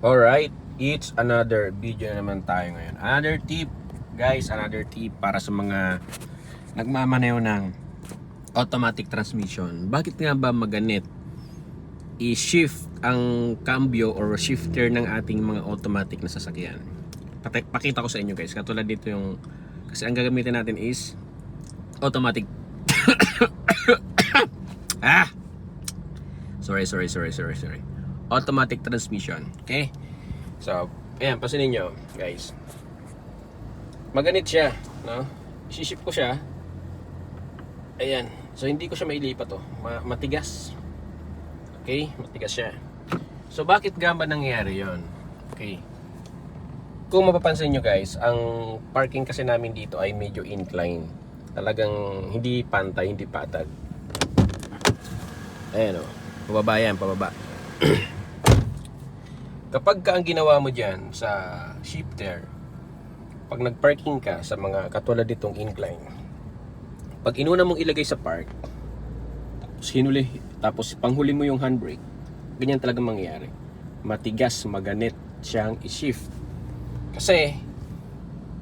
Alright, it's another video na naman tayo ngayon. Another tip, guys, another tip para sa mga nagmamaneho ng automatic transmission. Bakit nga ba maganit i-shift ang cambio or shifter ng ating mga automatic na sasakyan? Pakita ko sa inyo, guys. Katulad dito yung, kasi ang gagamitin natin is automatic sorry. Automatic transmission. Okay? So, ayan, pansinin nyo, guys. Maganit siya, no? Isiship ko siya. Ayan. So, hindi ko siya mailipat, oh. Matigas. Okay? Matigas siya. So, bakit nga ba nangyayari yon? Okay. Kung mapapansin nyo, guys, ang parking kasi namin dito ay medyo incline. Talagang hindi pantay, hindi patag. Ayan, oh. Pababa yan, pababa. Kapag ka ang ginawa mo dyan sa shifter, pag nagparking ka sa mga katulad ditong incline, pag inuna mong ilagay sa park, tapos panghuli mo yung handbrake, ganyan talaga mangyayari. Matigas, maganit siyang i-shift. Kasi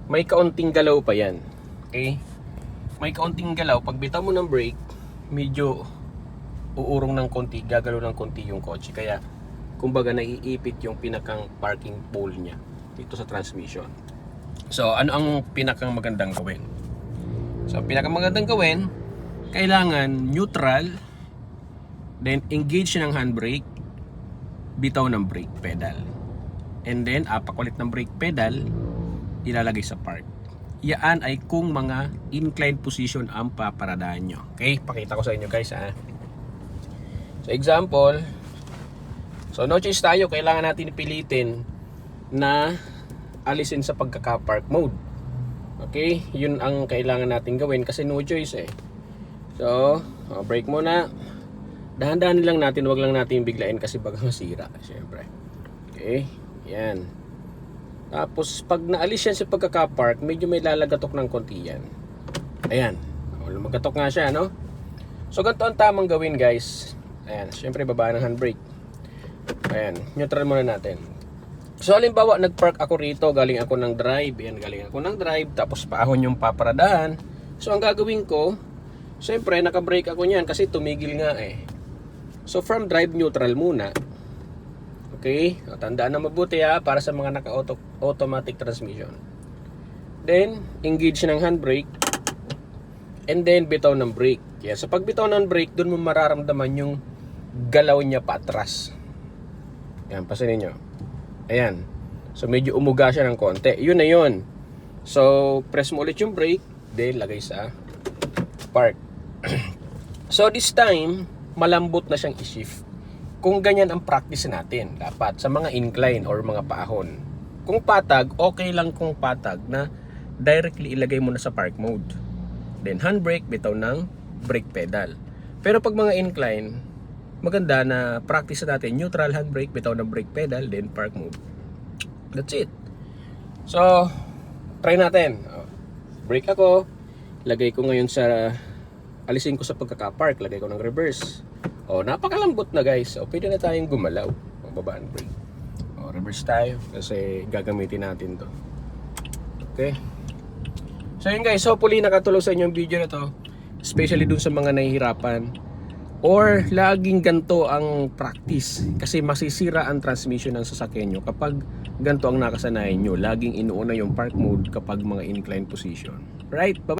may kaunting galaw pa yan. Okay? May kaunting galaw. Pag bitaw mo ng brake, medyo uurong ng konti, gagalaw ng konti yung kotse. Kaya kumbaga naiipit yung pinakang parking pole niya dito sa transmission. So ano ang pinakang magandang gawin? So ang pinakang magandang gawin, kailangan neutral, then engage ng handbrake, bitaw ng brake pedal, and then apak ulit ng brake pedal, ilalagay sa park. Yan ay kung mga inclined position ang paparadaan nyo. Okay, pakita ko sa inyo, guys, ha. So example, so no choice tayo, kailangan natin pilitin na alisin sa pagkaka-park mode. Okay, yun ang kailangan natin gawin kasi no choice eh. So, brake muna. Dahan-dahan lang natin, wag lang natin biglain kasi baga masira, syempre. Okay, yan. Tapos pag naalis yan sa pagkaka-park, medyo may lalagatok ng konti yan. Ayan, lumagatok nga siya, no? So ganito ang tamang gawin, guys. Ayan, syempre baba ng handbrake. Ayan, neutral muna natin. So halimbawa nagpark ako rito, galing ako ng drive. Ayan, galing ako ng drive, tapos paahon yung paparadahan. So ang gagawin ko, syempre naka-brake ako niyan kasi tumigil nga eh. So from drive, neutral muna. Okay, tandaan na mabuti ha, para sa mga naka-automatic transmission. Then engage ng handbrake, and then bitaw ng brake. Yan, so pag bitaw ng brake, doon mo mararamdaman yung galaw niya patras. Yan, pansinin nyo. Ayan. So medyo umuga siya ng konti. Yun na yun. So press mo ulit yung brake, then lagay sa park. So this time, malambot na siyang i-shift. Kung ganyan ang practice natin, dapat sa mga incline or mga paahon. Kung patag, okay lang kung patag na directly ilagay mo na sa park mode. Then handbrake, bitaw ng brake pedal. Pero pag mga incline, maganda na practice natin neutral, handbrake, bitaw ng brake pedal, then park mode. That's it. So try natin. Brake ako, lagay ko ngayon sa, alisin ko sa pagkaka-park, lagay ko ng reverse. Napakalambot na, guys. Pwede na tayong gumalaw. Baba ang brake. Reverse tayo kasi gagamitin natin to. Okay. So yun, guys, hopefully nakatulong sa inyo yung video na to, especially dun sa mga nahihirapan or laging ganto ang practice kasi masisira ang transmission ng sasakyan nyo kapag ganto ang nakasanayan nyo. Laging inuuna yung park mode kapag mga inclined position. Right? Bye.